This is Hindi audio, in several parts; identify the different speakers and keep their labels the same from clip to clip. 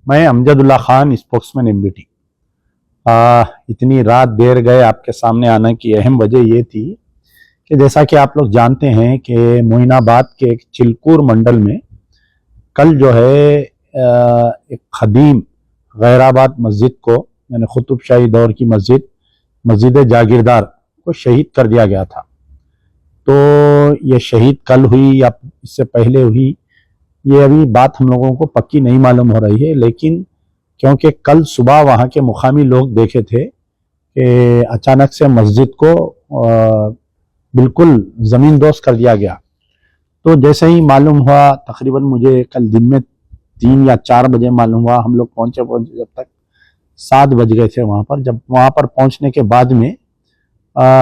Speaker 1: मैं अमजदुल्ला खान, स्पोक्समैन एमबीटी। इतनी रात देर गए आपके सामने आने की अहम वजह ये थी कि जैसा कि आप लोग जानते हैं कि मोइनाबाद के एक चिलकूर मंडल में कल जो है एक खदीम गैराबाद मस्जिद को, यानी कुतुब शाही दौर की मस्जिद जागीरदार को शहीद कर दिया गया था। तो ये शहीद कल हुई या इससे पहले हुई, ये अभी बात हम लोगों को पक्की नहीं मालूम हो रही है, लेकिन क्योंकि कल सुबह वहाँ के मुकामी लोग देखे थे कि अचानक से मस्जिद को बिल्कुल ज़मीन दोस्त कर दिया गया। तो जैसे ही मालूम हुआ, तकरीबन मुझे कल दिन में 3 या 4 बजे मालूम हुआ, हम लोग पहुँचे जब तक 7 बज गए थे वहाँ पर। जब वहाँ पर पहुँचने के बाद में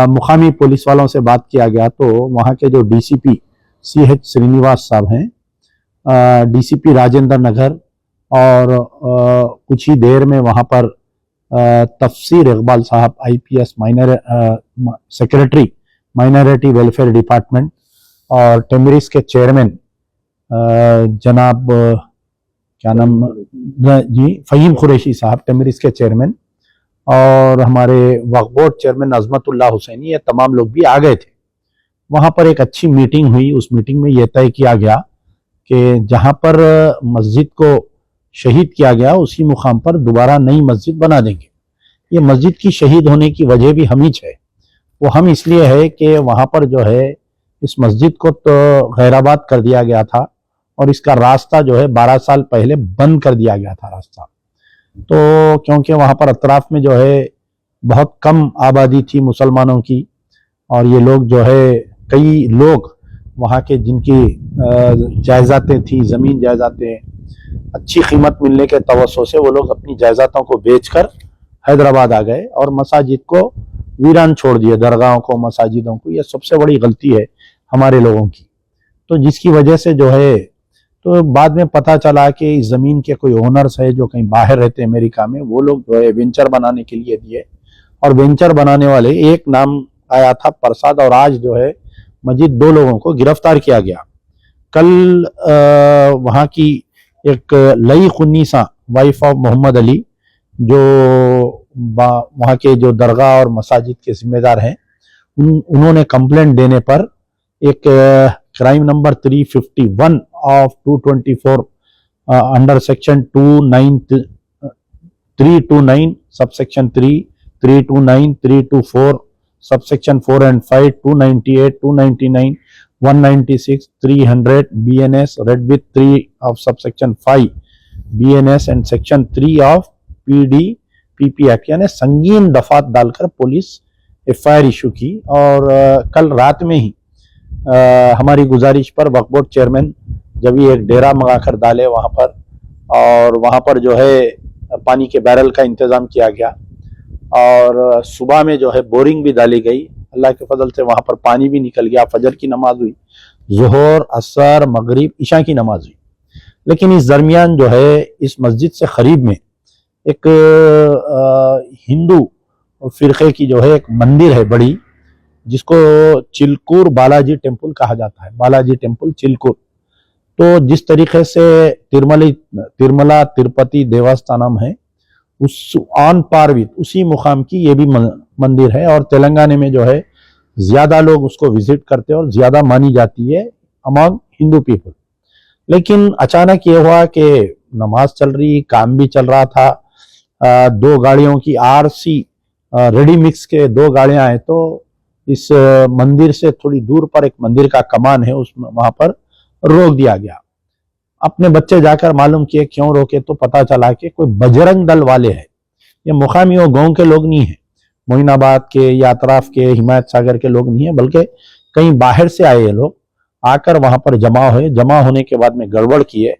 Speaker 1: मुकामी पुलिस वालों से बात किया गया तो वहाँ के जो डीसीपी CH श्रीनिवास साहब हैं, डीसीपी राजेंद्र नगर, और कुछ ही देर में वहाँ पर तफसीर इकबाल साहब IPS secretary minority welfare department, और टेमरिस के चेयरमैन जनाब क्या नाम जी, फ़हीम कुरैशी साहब, टेमरिस के चेयरमैन, और हमारे वक्फ बोर्ड चेयरमैन अजमतुल्लाह हुसैनी, ये तमाम लोग भी आ गए थे। वहाँ पर एक अच्छी मीटिंग हुई। उस मीटिंग में यह तय किया गया कि जहाँ पर मस्जिद को शहीद किया गया उसी मुकाम पर दोबारा नई मस्जिद बना देंगे। ये मस्जिद की शहीद होने की वजह भी हम ही है। वो हम इसलिए है कि वहाँ पर जो है इस मस्जिद को तो गैराबाद कर दिया गया था और इसका रास्ता जो है 12 साल पहले बंद कर दिया गया था रास्ता। तो क्योंकि वहाँ पर अतराफ में जो है बहुत कम आबादी थी मुसलमानों की, और ये लोग जो है कई लोग वहाँ के जिनकी जायदादें थी, ज़मीन जायदादें, अच्छी कीमत मिलने के तवज्जो से वो लोग अपनी जायदादों को बेचकर हैदराबाद आ गए और मसाजिद को वीरान छोड़ दिए, दरगाहों को, मसाजिदों को। ये सबसे बड़ी गलती है हमारे लोगों की। तो जिसकी वजह से जो है, तो बाद में पता चला कि इस ज़मीन के कोई ओनर्स है जो कहीं बाहर रहते हैं अमेरिका में, वो लोग जो है वेंचर बनाने के लिए दिए, और वेंचर बनाने वाले एक नाम आया था प्रसाद, और आज जो है मजीद 2 लोगों को गिरफ्तार किया गया। कल वहाँ की एक लई खुन्नीसा, वाइफ ऑफ मोहम्मद अली, जो वहाँ के जो दरगाह और मसाजिद के जिम्मेदार हैं, उन्होंने कंप्लेंट देने पर एक crime number 351 of 224 under section 329 subsection 3, 329, 324 subsection 4 and 5, 298, 299, 196, 300 BNS read with 3 of subsection 5 BNS and section 3 of PDPP act, यानी संगीन दफात डालकर पुलिस FIR इशू की। और कल रात में ही हमारी गुजारिश पर वक्फ बोर्ड चेयरमैन जब ये एक डेरा मंगाकर डाले वहाँ पर, और वहाँ पर जो है पानी के बैरल का इंतज़ाम किया गया, और सुबह में जो है बोरिंग भी डाली गई। अल्लाह के फजल से वहाँ पर पानी भी निकल गया। फजर की नमाज हुई, ज़ोहर, असर, मगरिब, इशा की नमाज हुई। लेकिन इस दरमियान जो है इस मस्जिद से करीब में एक हिंदू फिरके की जो है एक मंदिर है बड़ी, जिसको चिलकूर बालाजी टेम्पल कहा जाता है, बालाजी टेम्पल चिलकूर। तो जिस तरीके से तिरुमला तिरुपति देवस्थानम है, उस ऑन पार विद उसी मुकाम की ये भी मंदिर है, और तेलंगाना में जो है ज्यादा लोग उसको विजिट करते हैं और ज्यादा मानी जाती है अमंग हिंदू पीपल। लेकिन अचानक ये हुआ कि नमाज चल रही, काम भी चल रहा था, 2 गाड़ियों की RC रेडी मिक्स के 2 गाड़ियां आए, तो इस मंदिर से थोड़ी दूर पर एक मंदिर का कमान है, उस वहां पर रोक दिया गया। अपने बच्चे जाकर मालूम किए क्यों रोके, तो पता चला कि कोई बजरंग दल वाले हैं। ये मुकामी और गांव के लोग नहीं है, मोइनाबाद के या अतराफ के हिमायत सागर के लोग नहीं है, बल्कि कहीं बाहर से आए ये लोग आकर वहां पर जमा हुए। जमा होने के बाद में गड़बड़ किए,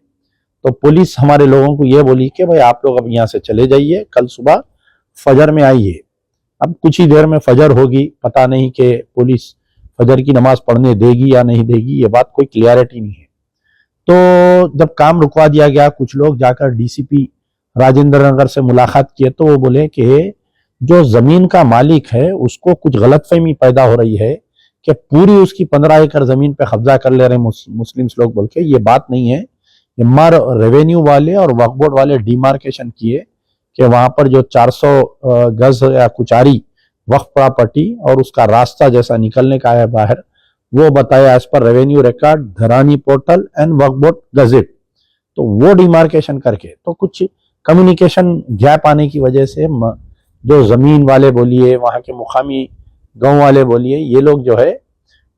Speaker 1: तो पुलिस हमारे लोगों को ये बोली कि भाई आप लोग अब यहाँ से चले जाइए, कल सुबह फजर में आइए। अब कुछ ही देर में फजर होगी, पता नहीं कि पुलिस फजर की नमाज पढ़ने देगी या नहीं देगी, ये बात कोई क्लियरिटी नहीं है। तो जब काम रुकवा दिया गया, कुछ लोग जाकर DCP राजेंद्र नगर से मुलाकात किए, तो वो बोले कि जो जमीन का मालिक है उसको कुछ गलतफहमी पैदा हो रही है कि पूरी उसकी 15 एकड़ जमीन पे कब्जा कर ले रहे मुस्लिम्स लोग, बोल के ये बात नहीं है। इमर रेवेन्यू वाले और वक्फ बोर्ड वाले डिमार्केशन किए कि वहां पर जो 400 गज या कुचारी वक्फ प्रॉपर्टी और उसका रास्ता जैसा निकलने का है बाहर, वो बताया as per revenue record, Dharani portal and Waqf board gazette. तो वो डिमार्केशन करके तो कुछ कम्युनिकेशन गैप आने की वजह से जो जमीन वाले बोलिए, वहां के मुकामी गांव वाले बोलिए, ये लोग जो है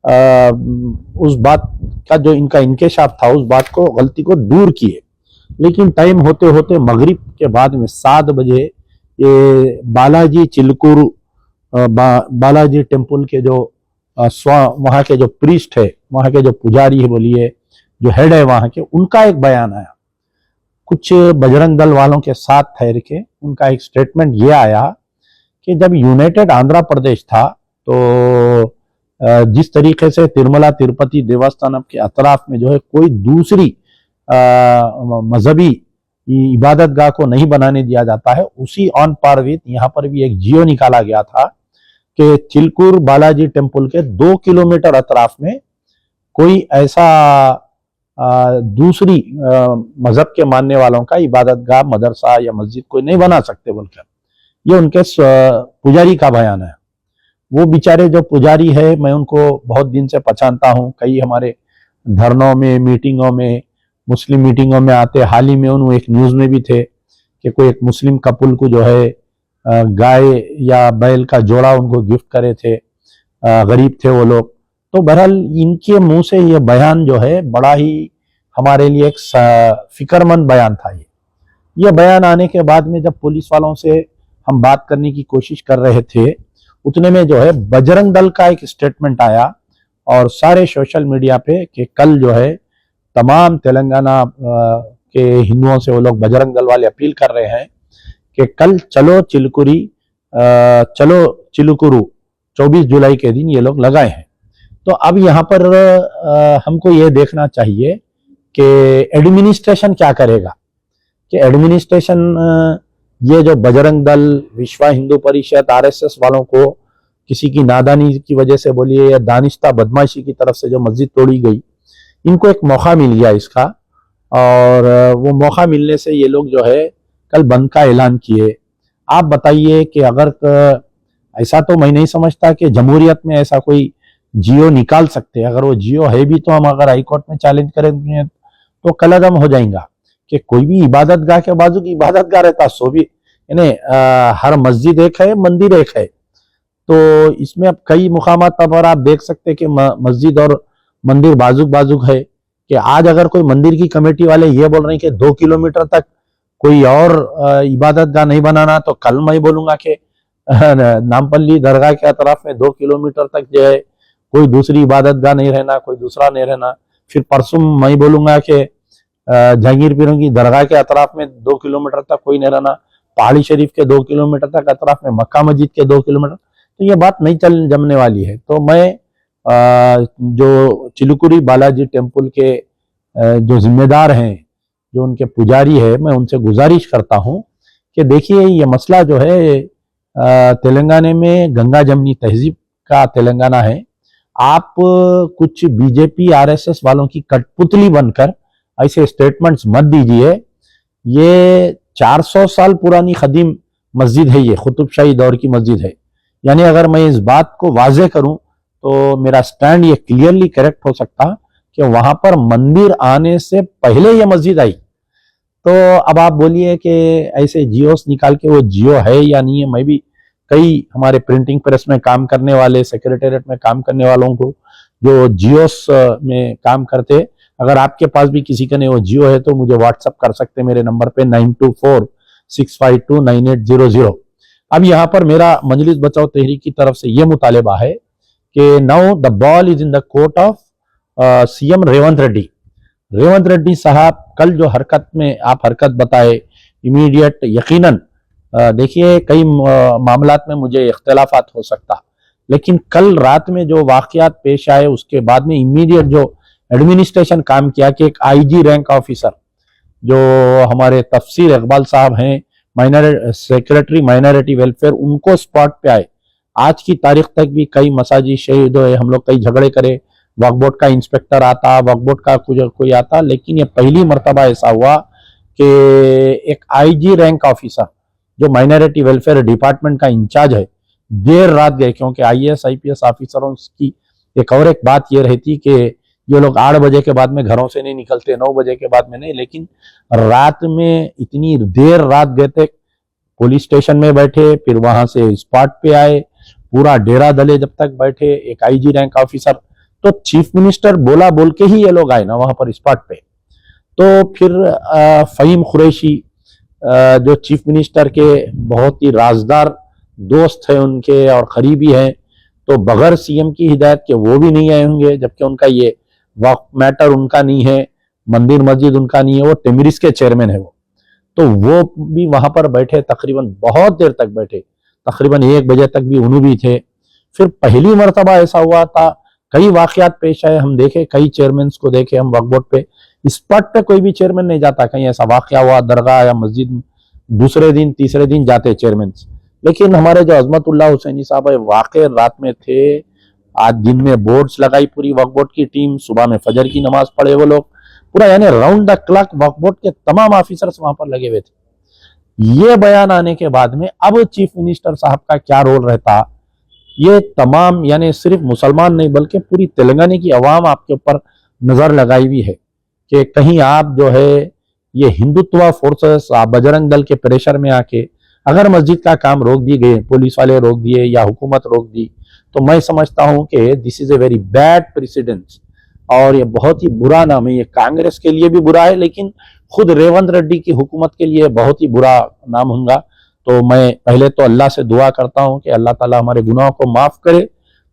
Speaker 1: उस बात का जो इनका इंकेशाफ था उस बात को, गलती को दूर किए। लेकिन टाइम होते होते मगरिब के बाद में 7 बजे ये बालाजी चिलकुर बालाजी टेम्पल के जो वहाँ के जो प्रीस्ट है, वहाँ के जो पुजारी है बोलिए, जो हेड है वहाँ के, उनका एक बयान आया। कुछ बजरंग दल वालों के साथ ठहर के उनका एक स्टेटमेंट ये आया कि जब यूनाइटेड आंध्र प्रदेश था तो जिस तरीके से तिरुमला तिरुपति देवस्थानम के अतराफ में जो है कोई दूसरी मजहबी इबादत गाह को नहीं बनाने दिया जाता है, उसी ऑन पार विथ यहाँ पर भी एक जियो निकाला गया था कि चिलकुर बालाजी टेम्पल के 2 किलोमीटर अतराफ में कोई ऐसा दूसरी मजहब के मानने वालों का इबादत गाह, मदरसा या मस्जिद कोई नहीं बना सकते बोलकर, ये उनके पुजारी का बयान है। वो बेचारे जो पुजारी है, मैं उनको बहुत दिन से पहचानता हूँ, कई हमारे धरनों में, मीटिंगों में, मुस्लिम मीटिंगों में आते। हाल ही में उन्होंने एक न्यूज में भी थे कि कोई एक मुस्लिम कपुल को जो है गाय या बैल का जोड़ा उनको गिफ्ट करे थे, गरीब थे वो लोग। तो बहरहाल इनके मुंह से ये बयान जो है बड़ा ही हमारे लिए एक फिक्रमंद बयान था। ये बयान आने के बाद में जब पुलिस वालों से हम बात करने की कोशिश कर रहे थे, उतने में जो है बजरंग दल का एक स्टेटमेंट आया और सारे सोशल मीडिया पे कि कल जो है तमाम तेलंगाना के हिंदुओं से वो लोग, बजरंग दल वाले अपील कर रहे हैं कि कल चलो चिलकुरु 24 जुलाई के दिन ये लोग लगाए हैं। तो अब यहाँ पर हमको ये देखना चाहिए कि एडमिनिस्ट्रेशन क्या करेगा, कि एडमिनिस्ट्रेशन ये जो बजरंग दल, विश्व हिंदू परिषद, आरएसएस वालों को किसी की नादानी की वजह से बोलिए या दानिश्ता बदमाशी की तरफ से जो मस्जिद तोड़ी गई, इनको एक मौका मिल गया इसका, और वो मौका मिलने से ये लोग जो है कल बंद का ऐलान किए। आप बताइए कि अगर ऐसा, तो मैं नहीं समझता कि जमहूरियत में ऐसा कोई जियो निकाल सकते हैं। अगर वो जियो है भी तो हम अगर हाईकोर्ट में चैलेंज करेंगे तो कलअदम हो जाएगा कि कोई भी इबादत गाह के बाजू की इबादत गाह रहता, सो भी यानी हर मस्जिद एक है, मंदिर एक है। तो इसमें अब कई मुकामात पर आप देख सकते हैं कि मस्जिद और मंदिर बाजुक बाजुक है। कि आज अगर कोई मंदिर की कमेटी वाले ये बोल रहे हैं कि 2 किलोमीटर तक कोई और इबादत गाह नहीं बनाना, तो कल मैं बोलूंगा कि नामपल्ली दरगाह के अतराफ में 2 किलोमीटर तक जो है कोई दूसरी इबादत गाह नहीं रहना, कोई दूसरा नहीं रहना। फिर परसों मैं बोलूंगा कि जहांगीर पीरों की दरगाह के अतराफ में 2 किलोमीटर तक कोई नहीं रहना, पहाड़ी शरीफ के 2 किलोमीटर तक अतराफ में, मक्का मस्जिद के 2 किलोमीटर। तो ये बात नहीं जमने वाली है। तो मैं जो चिलकुरी बालाजी टेम्पल के जो जिम्मेदार हैं, जो उनके पुजारी है, मैं उनसे गुजारिश करता हूं कि देखिए ये मसला जो है तेलंगाना में गंगा जमनी तहजीब का तेलंगाना है। आप कुछ बीजेपी आरएसएस वालों की कठपुतली बनकर ऐसे स्टेटमेंट्स मत दीजिए। ये 400 साल पुरानी खदीम मस्जिद है, ये कुतुबशाही दौर की मस्जिद है। यानी अगर मैं इस बात को वाजे करूं तो मेरा स्टैंड ये क्लियरली करेक्ट हो सकता कि वहां पर मंदिर आने से पहले ये मस्जिद आई। तो अब आप बोलिए कि ऐसे जियोस निकाल के वो जियो है या नहीं है। मैं भी कई हमारे प्रिंटिंग प्रेस में काम करने वाले, सेक्रेटेरिएट में काम करने वालों को जो जियोस में काम करते, अगर आपके पास भी किसी का नहीं वो जियो है तो मुझे व्हाट्सअप कर सकते मेरे नंबर पे 9246529800। अब यहाँ पर मेरा मजलिस बचाओ तहरीक की तरफ से ये मुतालिबा है कि now the ball is in the court of CM Revanth Reddy. Revanth Reddy साहब कल जो हरकत में आप हरकत बताए, इमीडिएट, यकीनन देखिए कई मामलात में मुझे इख्तिलाफात हो सकता, लेकिन कल रात में जो वाकयात पेश आए उसके बाद में इमीडिएट जो एडमिनिस्ट्रेशन काम किया कि एक आईजी रैंक ऑफिसर जो हमारे तफसीर इकबाल साहब हैं, सेक्रेटरी माइनॉरिटी वेलफेयर, उनको स्पॉट पे आए। आज की तारीख तक भी कई मसाजिद शहीद हुए, हम लोग कई झगड़े करे, वक्फ बोर्ड का इंस्पेक्टर आता, वक्फ बोर्ड का कोई आता, लेकिन ये पहली मर्तबा ऐसा हुआ कि एक आईजी रैंक ऑफिसर जो माइनॉरिटी वेलफेयर डिपार्टमेंट का इंचार्ज है, देर रात गए, क्योंकि आईएएस आईपीएस ऑफिसरों की एक बात ये रहती कि ये लोग 8 बजे के बाद में घरों से नहीं निकलते, 9 बजे के बाद में नहीं, लेकिन रात में इतनी देर रात गए थे, पुलिस स्टेशन में बैठे, फिर वहां से स्पॉट पे आए, पूरा डेरा दले जब तक बैठे, एक आईजी रैंक ऑफिसर, तो चीफ मिनिस्टर बोल के ही ये लोग आए ना वहां पर स्पॉट पे। तो फिर फहीम कुरैशी जो चीफ मिनिस्टर के बहुत ही राजदार दोस्त है उनके और करीबी हैं, तो बगैर सीएम की हिदायत के वो भी नहीं आए होंगे, जबकि उनका ये वक्फ मैटर उनका नहीं है, मंदिर मस्जिद उनका नहीं है, वो टेमरिस के चेयरमैन है वो, तो वो भी वहां पर बैठे, तकरीबन बहुत देर तक बैठे, तकरीबन 1 बजे तक भी उन्होंने भी थे। फिर पहली मरतबा ऐसा हुआ था, कई वाकयात पेश आए, हम देखे कई चेयरमैन को देखे हम वक्फ बोर्ड पे, स्पॉट पे कोई भी चेयरमैन नहीं जाता, कहीं ऐसा वाकया हुआ दरगाह या मस्जिद, दूसरे दिन तीसरे दिन जाते चेयरमैन, लेकिन हमारे जो अजमतुल्लाह हुसैनी साहब है वाकई रात में थे, आज दिन में बोर्ड्स लगाई पूरी वक्फ बोर्ड की टीम, सुबह में फजर की नमाज पढ़े वो लोग, पूरा यानी round the clock Waqf board के तमाम ऑफिसर्स वहां पर लगे हुए थे। ये बयान आने के बाद में अब चीफ मिनिस्टर साहब का क्या रोल रहता, ये तमाम यानी सिर्फ मुसलमान नहीं बल्कि पूरी तेलंगाना की आवाम आपके ऊपर नजर लगाई हुई है कि कहीं आप जो है ये हिंदुत्व फोर्सेस बजरंग दल के प्रेशर में आके अगर मस्जिद का काम रोक दिए गए, पुलिस वाले रोक दिए या हुकूमत रोक दी, तो मैं समझता हूं कि this is a very bad precedence और ये बहुत ही बुरा नाम है। ये कांग्रेस के लिए भी बुरा है, लेकिन खुद रेवंत रेड्डी की हुकूमत के लिए बहुत ही बुरा नाम होगा। तो मैं पहले तो अल्लाह से दुआ करता हूं कि अल्लाह ताला हमारे गुनाहों को माफ करे,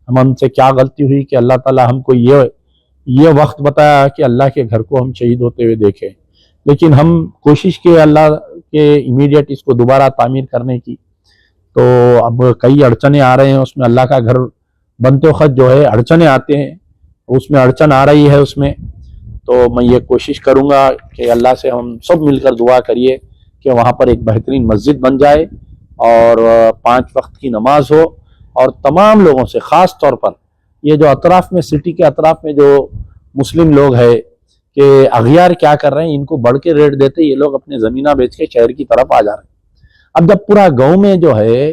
Speaker 1: हमसे क्या गलती हुई कि अल्लाह ताला हमको ये वक्त बताया कि अल्लाह के घर को हम शहीद होते हुए देखें, लेकिन हम कोशिश किए अल्लाह के इमीडिएट इसको दोबारा तामीर करने की। तो अब कई अड़चने आ रहे हैं उसमें, अल्लाह का घर बनते वक्त जो है अड़चने आते हैं, उसमें अड़चन आ रही है उसमें, तो मैं ये कोशिश करूंगा कि अल्लाह से हम सब मिलकर दुआ करिए कि वहाँ पर एक बेहतरीन मस्जिद बन जाए और 5 वक्त की नमाज हो, और तमाम लोगों से ख़ास तौर पर ये जो अतराफ में, सिटी के अतराफ में जो मुस्लिम लोग है कि अगियार क्या कर रहे हैं, इनको बढ़ के रेट देते, ये लोग अपने ज़मीना बेच के शहर की तरफ आ जा रहे हैं। अब जब पूरा गांव में जो है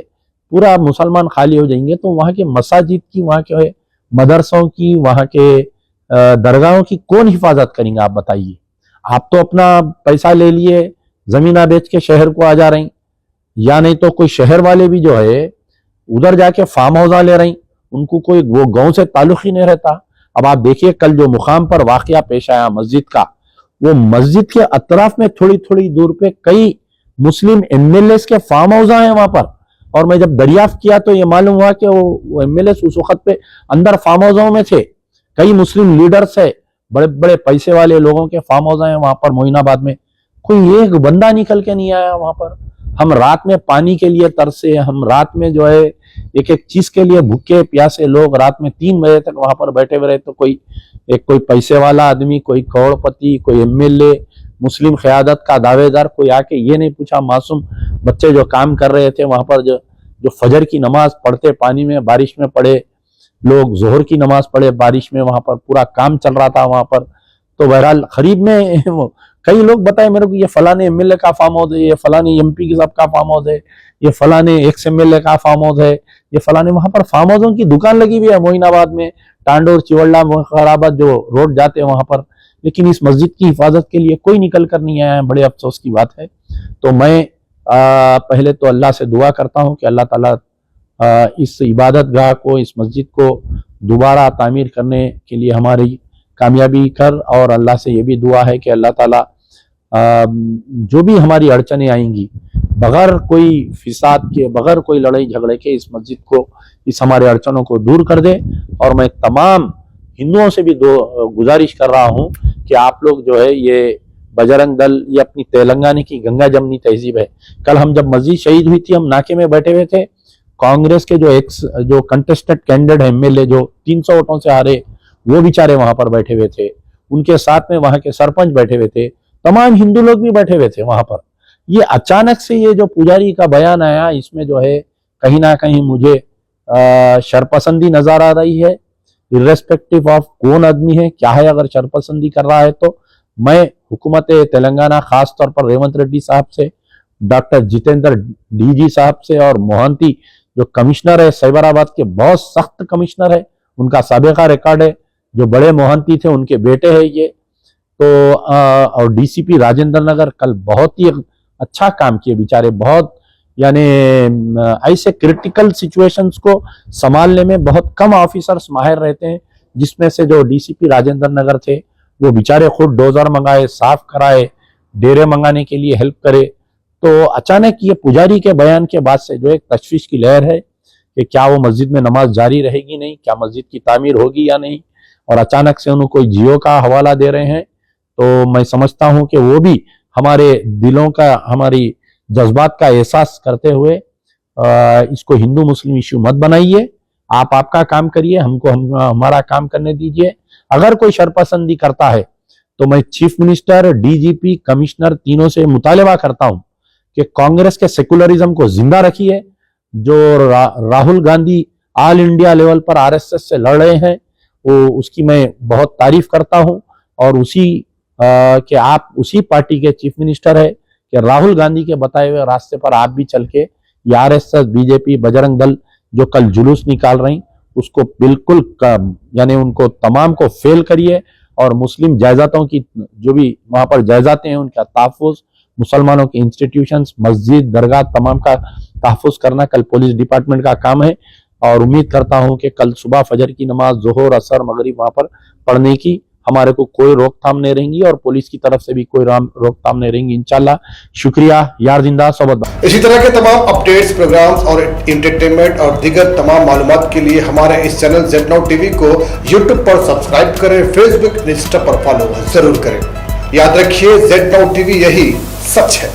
Speaker 1: पूरा मुसलमान खाली हो जाएंगे, तो वहाँ के मसाजिद की, वहाँ के मदरसों की, वहाँ के दरगाहों की कौन हिफाजत करेंगे आप बताइए। आप तो अपना पैसा ले लिए, जमीना बेच के शहर को आ जा रही, या नहीं तो कोई शहर वाले भी जो है उधर जाके फार्म हाउस ले रही, उनको कोई वो गांव से ताल्लुक ही नहीं रहता। अब आप देखिए कल जो मुकाम पर वाकया पेश आया मस्जिद का, वो मस्जिद के अतराफ में थोड़ी थोड़ी दूर पे कई मुस्लिम एमएलए के फार्म हाउस हैं वहां पर, और मैं जब दरियाफ्त किया तो ये मालूम हुआ कि वो एमएलए उस वक्त पे अंदर फार्म हाउसों में थे। कई मुस्लिम लीडर्स है, बड़े बड़े पैसे वाले लोगों के फार्म हाउस हैं वहां पर मोइनाबाद में, कोई एक बंदा निकल के नहीं आया वहां पर। हम रात में पानी के लिए तरसे, हम रात में जो है एक एक चीज के लिए भूखे प्यासे लोग रात में 3 बजे तक वहां पर बैठे हुए रहे, तो कोई पैसे वाला आदमी, कोई करोड़पति, कोई एमएलए, मुस्लिम क़यादत का दावेदार कोई आके ये नहीं पूछा, मासूम बच्चे जो काम कर रहे थे वहां पर, जो फजर की नमाज पढ़ते पानी में बारिश में पढ़े लोग, जोहर की नमाज पढ़े बारिश में, वहां पर पूरा काम चल रहा था वहां पर। तो बहरहाल करीब में कई लोग बताए मेरे को, ये फलाने एमएलए का फार्म हाउस है, ये फलाने एमपी के साहब का फार्म हाउस है, ये फलाने एक्स एमएलए का फार्म हाउस है, ये फलाने, वहां पर फार्म हाउसों की दुकान लगी हुई है मोइनाबाद में, टांडोर चिवल्ला खराबाद जो रोड जाते हैं वहां पर, लेकिन इस मस्जिद की हिफाजत के लिए कोई निकल कर नहीं आया है। बड़े अफसोस की बात है। तो मैं पहले तो अल्लाह से दुआ करता हूँ कि अल्लाह ताला इस इबादत गाह को, इस मस्जिद को दोबारा तामीर करने के लिए हमारी कामयाबी कर, और अल्लाह से ये भी दुआ है कि अल्लाह ताला जो भी हमारी अड़चने आएंगी बगैर कोई फिसाद के, बगैर कोई लड़ाई झगड़े के इस मस्जिद को, इस हमारे अड़चनों को दूर कर दे। और मैं तमाम हिंदुओं से भी गुजारिश कर रहा हूँ कि आप लोग जो है ये बजरंग दल, ये अपनी तेलंगाना की गंगा जमनी तहजीब है। कल हम जब मस्जिद शहीद हुई थी, हम नाके में बैठे हुए थे, कांग्रेस के जो कंटेस्टेड कैंडिडेट एमएलए जो 300 वोटों से हारे, वो बेचारे वहां पर बैठे हुए थे, उनके साथ में वहां के सरपंच बैठे हुए थे, तमाम हिंदू लोग भी बैठे हुए थे वहां पर। ये अचानक से ये जो पुजारी का बयान आया, इसमें जो है कहीं ना कहीं मुझे शरपसंदी नजर आ रही है। इर्रेस्पेक्टिव ऑफ कौन आदमी है क्या है, अगर शरपसंदी कर रहा है तो मैं हुकूमत तेलंगाना खास तौर पर रेवंत रेड्डी साहब से, डॉक्टर जितेंद्र डीजी साहब से और मोहंती जो कमिश्नर है साइबराबाद के, बहुत सख्त कमिश्नर है, उनका साबिका रिकॉर्ड है, जो बड़े मोहंती थे उनके बेटे हैं ये तो और डीसीपी राजेंद्र नगर कल बहुत ही अच्छा काम किए बेचारे, बहुत यानी ऐसे क्रिटिकल सिचुएशंस को संभालने में बहुत कम ऑफिसर्स माहिर रहते हैं, जिसमें से जो डीसीपी राजेंद्र नगर थे वो बेचारे खुद डोजर मंगाए, साफ कराए, डेरे मंगाने के लिए हेल्प करे। तो अचानक ये पुजारी के बयान के बाद से जो एक तशवीश की लहर है कि क्या वो मस्जिद में नमाज जारी रहेगी नहीं, क्या मस्जिद की तामीर होगी या नहीं, और अचानक से उन्हें कोई जियो का हवाला दे रहे हैं, तो मैं समझता हूं कि वो भी हमारे दिलों का, हमारी जज्बात का एहसास करते हुए इसको हिंदू मुस्लिम इश्यू मत बनाइए, आप आपका काम करिए, हमको हमारा काम करने दीजिए। अगर कोई शरपसंदी करता है तो मैं चीफ मिनिस्टर, डीजीपी, कमिश्नर तीनों से मुतालिबा करता हूं कि कांग्रेस के सेकुलरिज्म को जिंदा रखिए। जो Rahul Gandhi all India level पर आरएसएस से लड़ रहे हैं वो उसकी मैं बहुत तारीफ करता हूं, और उसी कि आप उसी पार्टी के चीफ मिनिस्टर है कि राहुल गांधी के बताए हुए रास्ते पर आप भी चल के ये आरएसएस, बीजेपी, बजरंग दल जो कल जुलूस निकाल रही उसको बिल्कुल यानी उनको तमाम को फेल करिए, और मुस्लिम जायदातों की जो भी वहां पर जायदातें हैं उनका तहफ़्फ़ुज़, मुसलमानों के इंस्टीट्यूशंस, मस्जिद, दरगाह तमाम का तहफ़्फ़ुज़ करना कल पुलिस डिपार्टमेंट का काम है। और उम्मीद करता हूं कि कल सुबह फजर की नमाज, ज़ोहर, असर, मगरिब वहां पर पढ़ने की हमारे को कोई रोकथाम नहीं रहेंगी, और पुलिस की तरफ से भी कोई रोकथाम नहीं रहेंगी इंशाल्लाह। शुक्रिया। यार जिंदा सोबत।
Speaker 2: इसी तरह के तमाम अपडेट्स, प्रोग्राम्स और एंटरटेनमेंट और दीगर तमाम मालूमात के लिए हमारे इस चैनल Z Now TV को YouTube पर सब्सक्राइब करें, फेसबुक, इंस्टा पर फॉलो जरूर करें। याद रखिए Z Now TV यही सच है।